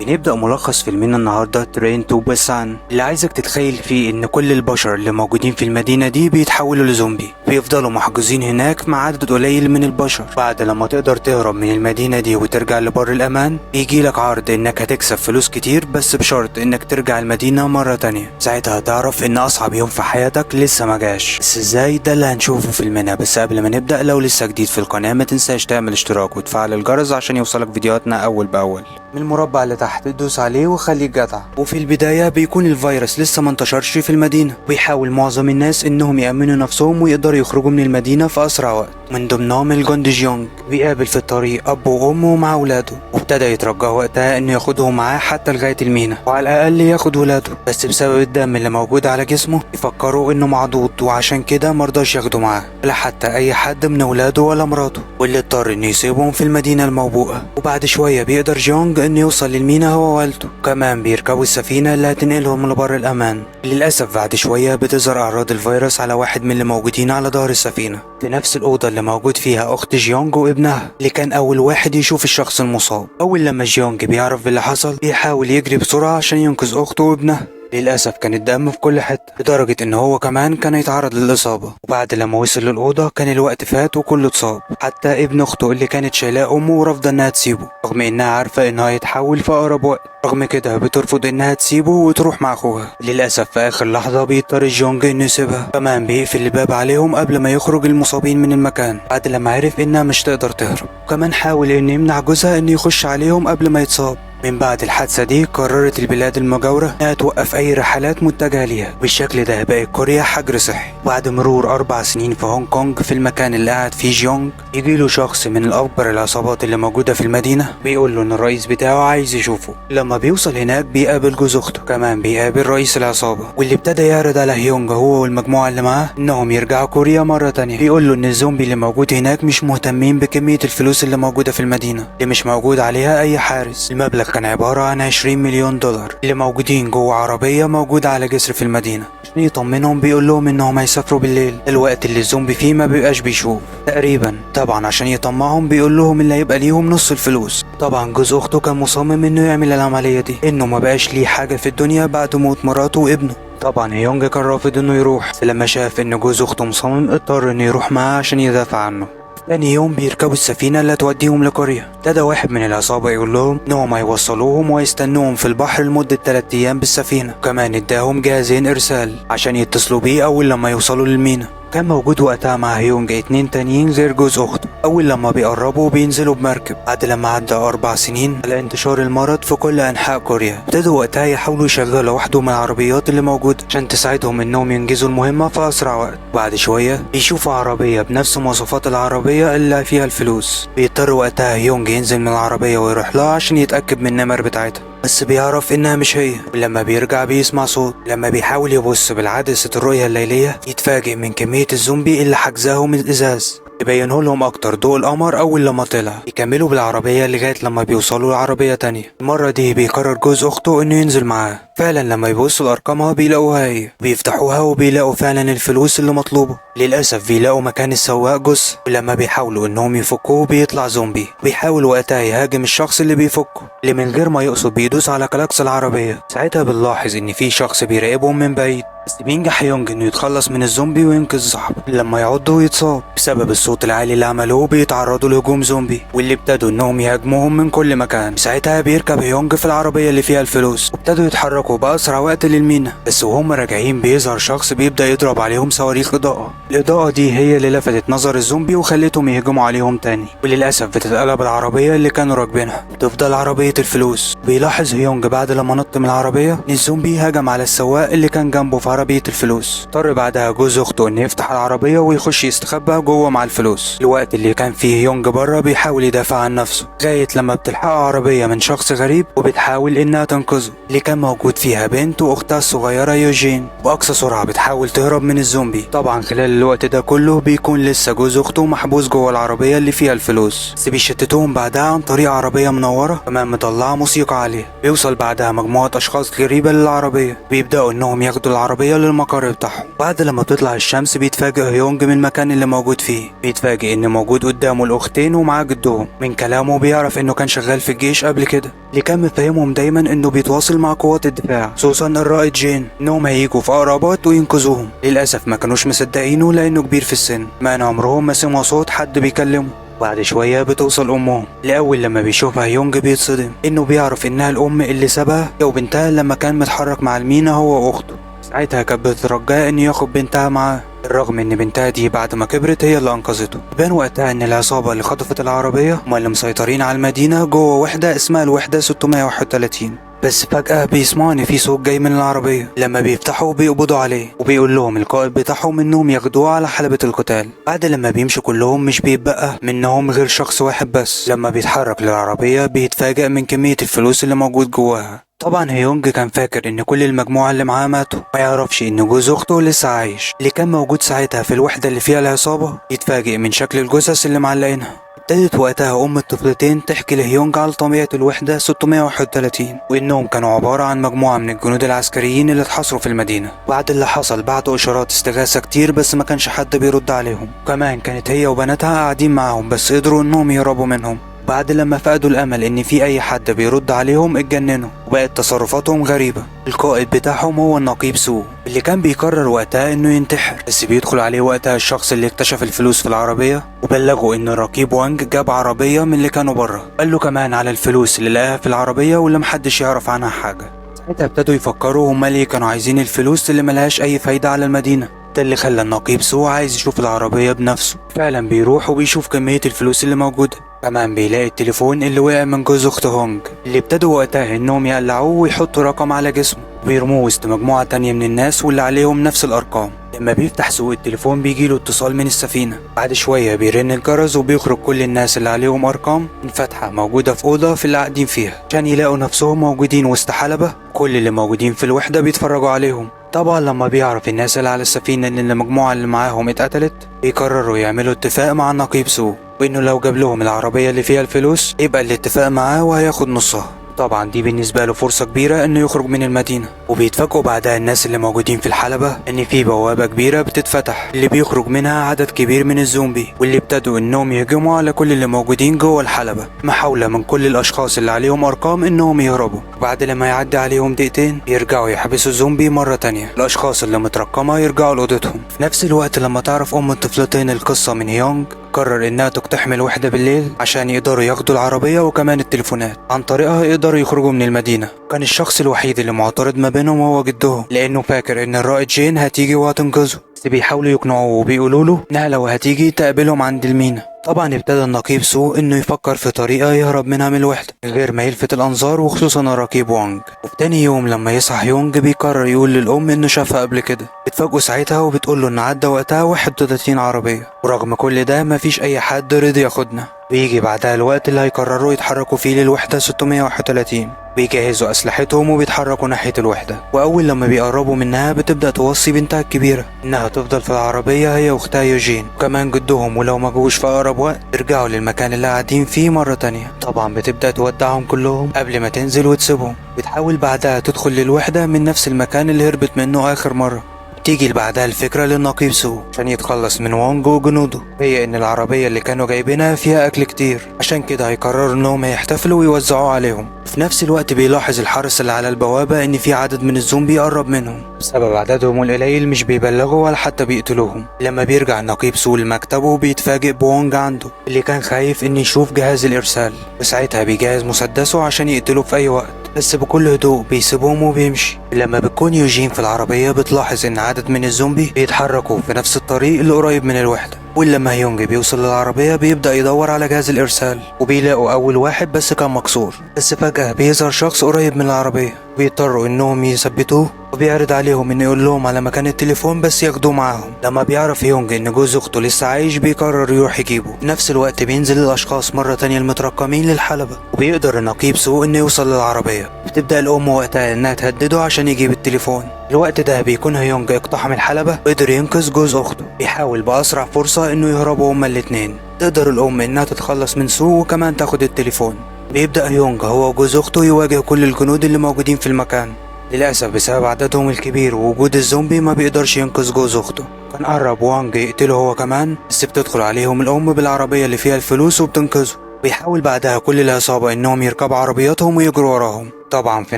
بنبدأ ملخص فيلمنا النهاردة ترين تو بوسان اللي عايزك تتخيل فيه ان كل البشر اللي موجودين في المدينة دي بيتحولوا لزومبي، بيفضلوا محجوزين هناك مع عدد قليل من البشر. بعد لما تقدر تهرب من المدينة دي وترجع لبر الأمان بيجيلك عرض انك هتكسب فلوس كتير، بس بشرط انك ترجع المدينة مرة تانية. ساعتها هتعرف ان أصعب يوم في حياتك لسه ما جاش، بس ازاي ده اللي هنشوفه في فيلمنا. بس قبل ما نبدأ، لو لسه جديد في القناة ما تنساش تعمل اشتراك وتفعل الجرس عشان يوصلك فيديوهاتنا أول بأول. من المربع اللي تحت دوس عليه وخليك جدع. وفي البداية بيكون الفيروس لسه ما انتشرش في المدينة، ويحاول معظم الناس انهم يأمنوا نفسهم ويقدروا يخرجوا من المدينة في أسرع وقت. من ضمنهم الجندي جيونج، بيقابل في الطريق أب وأمه مع أولاده، وابتدى يترجى وقتها انه ياخدهم معاه حتى لغاية المينا، وعلى الأقل ياخد ولاده. بس بسبب الدم اللي موجود على جسمه يفكروا انه معضوض، وعشان كده مرضاش ياخدوا معاه ولا حتى أي حد من أولاده ولا مراته، واللي اضطر انه يسيبهم في المدينة الموبوءة. وبعد شوية بيقدر جيونج انه يوصل للمينا هو ووالده، كمان بيركبوا السفينة اللي هتنقلهم لبر الأمان. للأسف بعد شوية بتظهر أعراض الفيروس على واحد من اللي موجودين على ظهر السفينة، في نفس الأوضة اللي موجود فيها أخت جيونج وابنها، اللي كان أول واحد يشوف الشخص المصاب. أول لما جيونج بيعرف باللي حصل بيحاول يجري بسرعة عشان ينقذ أخته وابنها. للأسف كان الدم في كل حتة، لدرجة إن هو كمان كان يتعرض للإصابة. وبعد لما وصل للأوضة كان الوقت فات وكله اتصاب، حتى ابن أخته اللي كانت شايلاه أمه ورافضة إنها تسيبه، رغم إنها عارفة إنه هيتحول في أقرب وقت. رغم كده بترفض إنها تسيبه وتروح مع أخوها. للأسف في آخر لحظة بيضطر جيونج إنه يسيبها، كمان بيقفل الباب عليهم قبل ما يخرج المصابين من المكان، بعد لما عرف إنها مش تقدر تهرب. وكمان حاول إنه يمنع جوزها إنه يخش عليهم قبل ما يتصاب. من بعد الحادثة دي قررت البلاد المجاورة انها توقف اي رحلات متجهة ليها. بالشكل ده بقت كوريا حجر صحي. بعد مرور 4 سنين في هونج كونج، في المكان اللي قاعد فيه جيونج، يجيله شخص من الاكبر العصابات اللي موجودة في المدينة، بيقول له ان الرئيس بتاعه عايز يشوفه. لما بيوصل هناك بيقابل جوز اخته، كمان بيقابل رئيس العصابة، واللي ابتدى يعرض على هيونج هو والمجموعة اللي معاه انهم يرجعوا كوريا مرة تانية. بيقول له ان الزومبي اللي موجود هناك مش مهتمين بكمية الفلوس اللي موجودة في المدينة، اللي مش موجود عليها اي حارس. المبلغ كان عبارة عن 20 مليون دولار اللي موجودين جوه عربية موجودة على جسر في المدينة. عشان يطمنهم بيقول لهم انهم هيسافروا بالليل، الوقت اللي الزومبي فيه ما بيبقاش بيشوف تقريبا. طبعا عشان يطمعهم بيقول لهم اللي هيبقى ليهم نص الفلوس. طبعا جوز اخته كان مصمم انه يعمل العملية دي، انه ما بقاش ليه حاجة في الدنيا بعد موت مراته وابنه. طبعا هيونج كان رافض انه يروح، بس لما شاف ان جوز اخته مصمم اضطر انه يروح معاه عشان يدافع عنه. تاني يوم بيركبوا السفينة اللي هتوديهم لكوريا. ابتدى واحد من العصابة يقول لهم انهم هيوصلوهم ويستنوهم في البحر لمدة 3 ايام بالسفينة، وكمان اداهم جهازين ارسال عشان يتصلوا بيه اول لما يوصلوا للمينا. كان موجود وقتها مع هيونج 2 تانيين غير جوز اخته. اول لما بيقربوا بينزلوا بمركب. بعد لما عدى 4 سنين على انتشار المرض في كل انحاء كوريا، ابتدوا وقتها يحاولوا يشغلوا واحدة من العربيات اللي موجودة عشان تساعدهم انهم ينجزوا المهمة في اسرع وقت. بعد شوية بيشوفوا عربية بنفس مواصفات العربية اللي فيها الفلوس. بيضطر وقتها هيونج ينزل من العربية ويروح لها عشان يتأكد من النمر بتاعتها، بس بيعرف انها مش هي. ولما بيرجع بيسمع صوت. لما بيحاول يبص بالعدسة الرؤية الليلية يتفاجئ من كمية الزومبي اللي حجزاهم الازاز، يبينه لهم اكتر ضوء القمر. اول لما طلع يكملوا بالعربية لغاية لما بيوصلوا لعربية تانية. المرة دي بيقرر جوز اخته انه ينزل معاه. فعلا لما يبصوا لارقامها بيلاقوها هي، بيفتحوها وبيلاقوا فعلا الفلوس اللي مطلوبة. للأسف بيلاقوا مكان السواق جثة، ولما بيحاولوا انهم يفكوه بيطلع زومبي. بيحاول وقتها يهاجم الشخص اللي بيفكه، اللي من غير ما يقصد بيدوس على كلاكس العربية. ساعتها بنلاحظ ان في شخص بيراقبهم من بعيد، بس بينجح هيونج انه يتخلص من الزومبي وينقذ صاحبه. لما يعض ويتصاب بسبب الصوت العالي اللي عملوه بيتعرضوا لهجوم زومبي، واللي ابتدوا انهم يهاجموهم من كل مكان. ساعتها بيركب هيونج في العربية اللي فيها الفلوس، وابتدوا يتحركوا بأسرع وقت للمينا. بس وهم راجعين بيظهر شخص بيبدأ يضرب عليهم صواريخ إضاءة. الإضاءة دي هي اللي لفتت نظر الزومبي وخلتهم يهجموا عليهم تاني. وللأسف بتتقلب العربية اللي كانوا راكبينها، تفضل عربية الفلوس. بيلاحظ هيونج بعد لما نط من العربية ان الزومبي هجم على السواق اللي كان جنبه في عربية الفلوس. اضطر بعدها جوز اخته انه يفتح العربية ويخش يستخبى جوه مع الفلوس. الوقت اللي كان فيه هيونج بره بيحاول يدافع عن نفسه، لغاية لما بتلحقه عربية من شخص غريب وبتحاول انها تنقذه، اللي كان موجود موجود فيها بنت واختها الصغيرة يوجين، بأقصى سرعة بتحاول تهرب من الزومبي. طبعا خلال الوقت ده كله بيكون لسه جوز اخته محبوس جوه العربية اللي فيها الفلوس، بس بيشتتوهم بعدها عن طريق عربية منورة كمان مطلعة موسيقى عالية. بيوصل بعدها مجموعة اشخاص غريبة للعربية، بيبدأوا انهم ياخدوا العربية للمقر بتاعهم. بعد لما بتطلع الشمس بيتفاجئ هيونج من المكان اللي موجود فيه، بيتفاجئ ان موجود قدامه الاختين ومعاه جدهم. من كلامه بيعرف انه كان شغال في الجيش قبل كده، اللي كان مفهمهم دايما انه بيتواصل مع قوات الدفاع، خصوصا الرائد جين، انهم هيجوا في اقرب وقت وينقذوهم. للاسف ما كانوش مصدقينه لانه كبير في السن، ما ان عمرهم ما سمعوا صوت حد بيكلمه. بعد شوية بتوصل أمهم. لأول لما بيشوفها يونج بيتصدم، إنه بيعرف إنها الأم اللي سابها وبنتها لما كان متحرك مع المينا هو وأخته. ساعتها كانت بترجاه إنه ياخد بنتها معاه، بالرغم إن بنتها دي بعد ما كبرت هي اللي أنقذته. بان وقتها إن العصابة اللي خطفت العربية هما اللي مسيطرين على المدينة جوه وحدة اسمها الوحدة 631. بس فجأة بيسمعوا إن في صوت جاي من العربية. لما بيفتحوا بيقبضوا عليه، وبيقول لهم القائد بتاعهم إنهم ياخدوه على حلبة القتال. بعد لما بيمشوا كلهم مش بيتبقى منهم غير شخص واحد بس. لما بيتحرك للعربية بيتفاجئ من كمية الفلوس اللي موجود جواها. طبعا هيونج كان فاكر ان كل المجموعة اللي معاه ماتوا، ما يعرفش ان جوز اخته لسه عايش اللي كان موجود ساعتها في الوحدة اللي فيها العصابة. يتفاجئ من شكل الجثث اللي معلقينها. ابتدت وقتها ام الطفلتين تحكي لهيونج على طبيعة الوحدة 631، وانهم كانوا عبارة عن مجموعة من الجنود العسكريين اللي اتحاصروا في المدينة. بعد اللي حصل بعتوا اشارات استغاثة كتير بس ما كانش حد بيرد عليهم. كمان كانت هي وبناتها قاعدين معاهم بس قدروا انهم يهربوا منهم. بعد لما فقدوا الامل ان في اي حد بيرد عليهم اتجننوا وبقت تصرفاتهم غريبة. القائد بتاعهم هو النقيب سو، اللي كان بيقرر وقتها انه ينتحر، بس بيدخل عليه وقتها الشخص اللي اكتشف الفلوس في العربية وبلغه ان الرقيب وانج جاب عربية من اللي كانوا بره. قال له كمان على الفلوس اللي لقاها في العربية واللي محدش يعرف عنها حاجة. ساعتها ابتدوا يفكروا هما ليه كانوا عايزين الفلوس اللي ملهاش اي فايدة على المدينة. ده اللي خلى النقيب سو عايز يشوف العربية بنفسه. فعلا بيروح وبيشوف كمية الفلوس اللي موجودة. كمان بيلاقي التليفون اللي وقع من جوز اخت هونج، اللي ابتدوا وقتها انهم يقلعوه ويحطوا رقم على جسمه ويرموه وسط مجموعة تانية من الناس واللي عليهم نفس الارقام. لما بيفتح سوق التليفون بيجيله اتصال من السفينة. بعد شوية بيرن الجرس وبيخرج كل الناس اللي عليهم ارقام من فتحة موجودة في اوضة في اللي قاعدين فيها، عشان يلاقوا نفسهم موجودين وسط حلبة. كل اللي موجودين في الوحدة بيتفرجوا عليهم. طبعا لما بيعرف الناس اللي على السفينة ان المجموعة اللي معاهم اتقتلت، بيقرروا يعملوا اتفاق مع النقيب سو، وانه لو جاب لهم العربية اللي فيها الفلوس يبقى الاتفاق معاه وهياخد نصها. طبعا دي بالنسبة له فرصة كبيرة انه يخرج من المدينة. وبيتفاجئوا بعدها الناس اللي موجودين في الحلبة ان في بوابة كبيرة بتتفتح اللي بيخرج منها عدد كبير من الزومبي، واللي ابتدوا انهم يهجموا على كل اللي موجودين جوه الحلبة، محاولة من كل الاشخاص اللي عليهم ارقام انهم يهربوا. بعد لما يعدي عليهم دقيقتين يرجعوا يحبسوا الزومبي مرة تانية. الاشخاص اللي مترقمة يرجعوا لأوضتهم. في نفس الوقت لما تعرف ام الطفلتين القصة من هيونج، قرر انها تقتحم الوحدة بالليل عشان يقدروا ياخدوا العربية وكمان التليفونات. عن طريقها يقدروا يخرجوا من المدينة. كان الشخص الوحيد اللي معترض ما بينهم هو جدهم، لانه فاكر ان الرائد جين هتيجي وهتنقذه، بس بيحاولوا يقنعوه وبيقولوا له انها لو هتيجي تقابلهم عند المينا. طبعا ابتدى النقيب سو انه يفكر في طريقة يهرب منها من الوحدة من غير ما يلفت الانظار، وخصوصا الرقيب وانج. وفي تاني يوم لما يصحى يونج بيقرر يقول للام انه شافها قبل كده. بتفاجئه ساعتها وبتقول له ان عدى وقتها 31 عربية، ورغم كل ده مفيش اي حد رضي ياخدنا. بيجي بعدها الوقت اللي هيقرروا يتحركوا فيه للوحدة 631. بيجهزوا أسلحتهم وبيتحركوا ناحية الوحدة. وأول لما بيقربوا منها بتبدأ توصي بنتها الكبيرة إنها تفضل في العربية هي وأختها يوجين وكمان جدهم، ولو ما جوش في أقرب وقت يرجعوا للمكان اللي قاعدين فيه مرة تانية. طبعا بتبدأ تودعهم كلهم قبل ما تنزل وتسيبهم. بتحاول بعدها تدخل للوحدة من نفس المكان اللي هربت منه آخر مرة. تيجي بعدها الفكرة للنقيب سو عشان يتخلص من وانج وجنوده، هي ان العربية اللي كانوا جايبينها فيها اكل كتير، عشان كده هيقرروا انهم يحتفلوا ويوزعوه عليهم. في نفس الوقت بيلاحظ الحارس اللي على البوابة ان في عدد من الزومبي قرب منهم، بسبب عددهم القليل مش بيبلغوا ولا حتى بيقتلوهم. لما بيرجع النقيب سو لمكتبه بيتفاجئ بوانج عنده، اللي كان خايف ان يشوف جهاز الارسال، وساعتها بيجهز مسدسه عشان يقتله في اي وقت، بس بكل هدوء بيسيبهم وبيمشي. لما بتكون يوجين في العربية بتلاحظ ان عدد من الزومبي بيتحركوا في نفس الطريق اللي قريب من الوحدة. ولما هيونج بيوصل للعربية بيبدأ يدور على جهاز الإرسال، وبيلاقوا أول واحد بس كان مكسور. بس فجأة بيظهر شخص قريب من العربية، بيضطروا إنهم يثبتوه، وبيعرض عليهم إنه يقول لهم على مكان التليفون بس ياخدوه معاهم. لما بيعرف هيونج إن جوز أخته لسه عايش بيقرر يروح يجيبه. في نفس الوقت بينزل الأشخاص مرة تانية المترقمين للحلبة، وبيقدر النقيب سو إنه يوصل للعربية. بتبدأ الأم وقتها إنها تهدده عشان يجيب التليفون. الوقت ده بيكون هيونج اقتحم الحلبة وقدر ينقذ جوز أخته، بيحاول بأسرع فرصة إنه يهربوا هما الاتنين. تقدر الأم إنها تتخلص من سو وكمان تاخد التليفون. بيبدأ هيونج هو وجوز أخته يواجه كل الجنود اللي موجودين في المكان. للأسف بسبب عددهم الكبير ووجود الزومبي ما بيقدرش ينقذ جوز أخته. كان قرب وانج يقتله هو كمان، بس بتدخل عليهم الأم بالعربية اللي فيها الفلوس وبتنقذه. بيحاول بعدها كل العصابة إنهم يركبوا عربياتهم ويجروا وراهم. طبعا في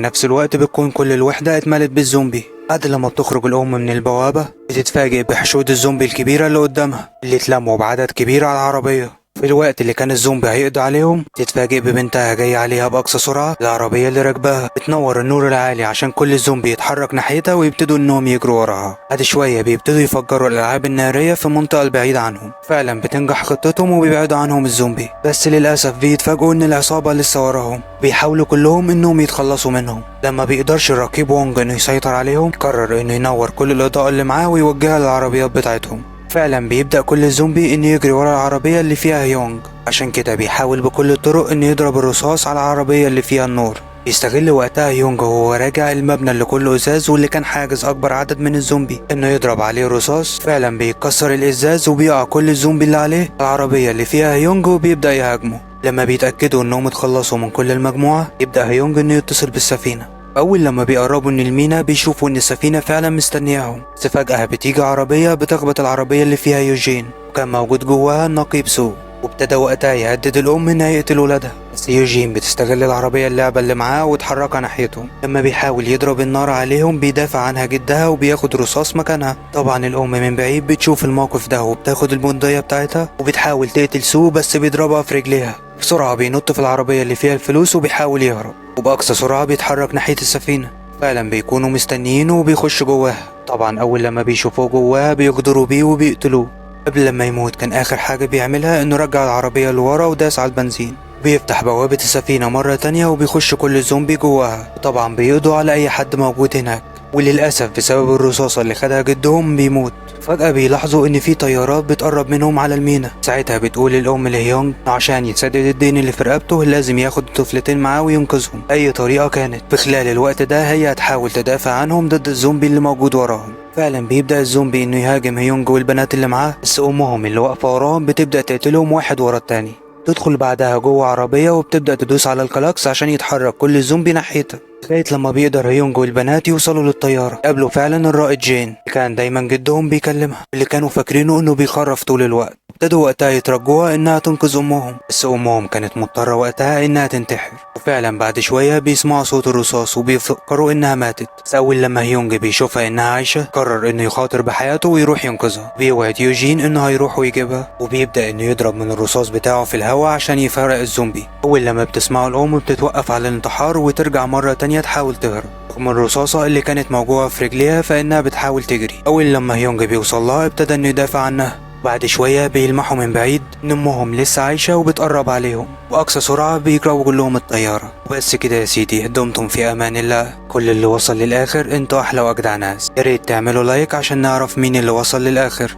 نفس الوقت بتكون كل الوحدة اتملت بالزومبي. بعد لما بتخرج الأم من البوابة بتتفاجئ بحشود الزومبي الكبيرة اللي قدامها اللي اتلموا بعدد كبير على العربية. في الوقت اللي كان الزومبي هيقضي عليهم تتفاجئ ببنتها جاية عليها بأقصى سرعة. العربية اللي راكباها بتنور النور العالي عشان كل الزومبي يتحرك ناحيتها ويبتدوا انهم يجروا وراها. بعد شوية بيبتدوا يفجروا الألعاب النارية في المنطقة البعيدة عنهم. فعلا بتنجح خطتهم وبيبعدوا عنهم الزومبي، بس للأسف بيتفاجئوا ان العصابة لسه وراهم. بيحاولوا كلهم انهم يتخلصوا منهم. لما بيقدرش الرقيب وونج انه يسيطر عليهم قرر انه ينور كل الإضاءة اللي معاه ويوجهها للعربيات بتاعتهم. فعلا بيبدأ كل الزومبي انه يجري ورا العربية اللي فيها هيونج، عشان كده بيحاول بكل الطرق انه يضرب الرصاص على العربية اللي فيها النور. يستغل وقتها هيونج وهو راجع المبنى اللي كله ازاز واللي كان حاجز اكبر عدد من الزومبي انه يضرب عليه الرصاص. فعلا بيتكسر الازاز وبيقع كل الزومبي اللي عليه العربية اللي فيها هيونج وبيبدأ يهاجمه. لما بيتأكدوا انهم اتخلصوا من كل المجموعة يبدأ هيونج انه يتصل بالسفينة. أول لما بيقربوا من المينا بيشوفوا إن السفينة فعلا مستنياهم، بس فجأة بتيجي عربية بتخبط العربية اللي فيها يوجين وكان موجود جواها النقيب سو. وابتدى وقتها يهدد الأم إنها يقتل ولادها، بس يوجين بتستغل العربية اللعبة اللي معاه وتحركها ناحيتهم. لما بيحاول يضرب النار عليهم بيدافع عنها جدها وبياخد رصاص مكانها. طبعا الأم من بعيد بتشوف الموقف ده وبتاخد البندقية بتاعتها وبتحاول تقتل سو، بس بيضربها في رجليها. بسرعة بينط في العربية اللي فيها الفلوس وبيحاول يهرب، وبأقصى سرعة بيتحرك ناحية السفينة. فعلا بيكونوا مستنيينه وبيخش جواها. طبعا أول لما بيشوفوه جواها بيغدروا بيه وبيقتلوه. قبل لما يموت كان آخر حاجة بيعملها إنه رجع العربية لورا وداس على البنزين. بيفتح بوابة السفينة مرة تانية وبيخش كل الزومبي جواها، وطبعا بيقضوا على أي حد موجود هناك. وللأسف بسبب الرصاصة اللي خدها جدهم بيموت. فجأة بيلاحظوا إن في طيارات بتقرب منهم على المينا. ساعتها بتقول الأم لهيونج عشان يتسدد الدين اللي في رقبته لازم ياخد الطفلتين معاه وينقذهم أي طريقة كانت. في خلال الوقت ده هي هتحاول تدافع عنهم ضد الزومبي اللي موجود وراهم. فعلا بيبدأ الزومبي إنه يهاجم هيونج والبنات اللي معاه، بس أمهم اللي واقفة وراهم بتبدأ تقتلهم واحد ورا التاني. تدخل بعدها جوه عربية وبتبدأ تدوس على الكلاكس عشان يتحرك كل الزومبي ناحيتها، لغاية لما بيقدر هيونج والبنات يوصلوا للطيارة. قابلوا فعلا الرائد جين اللي كان دايما جدهم بيكلمها، اللي كانوا فاكرينه انه بيخرف طول الوقت. ابتدوا وقتها يترجوها انها تنقذ امهم، بس امهم كانت مضطرة وقتها انها تنتحر. وفعلا بعد شوية بيسمعوا صوت الرصاص وبيفكروا انها ماتت. بس اول لما هيونج بيشوفها انها عايشة قرر انه يخاطر بحياته ويروح ينقذها. بيوعد يوجين انه هيروح ويجيبها، وبيبدأ انه يضرب من الرصاص بتاعه في الهواء عشان يفرق الزومبي. اول لما بتسمعه الام بتتوقف على الانتحار وترجع مرة تانية تحاول تهرب رغم الرصاصة اللي كانت موجودة في رجليها، فإنها بتحاول تجري. أول لما هيونج بيوصل لها ابتدى إنه يدافع عنها. بعد شوية بيلمحوا من بعيد إن أمهم لسه عايشة وبتقرب عليهم، وأقصى سرعة بيجروا كلهم الطيارة. وبس كده يا سيدي، دمتم في أمان الله. كل اللي وصل للآخر انتوا أحلى وأجدع ناس. ياريت تعملوا لايك عشان نعرف مين اللي وصل للآخر.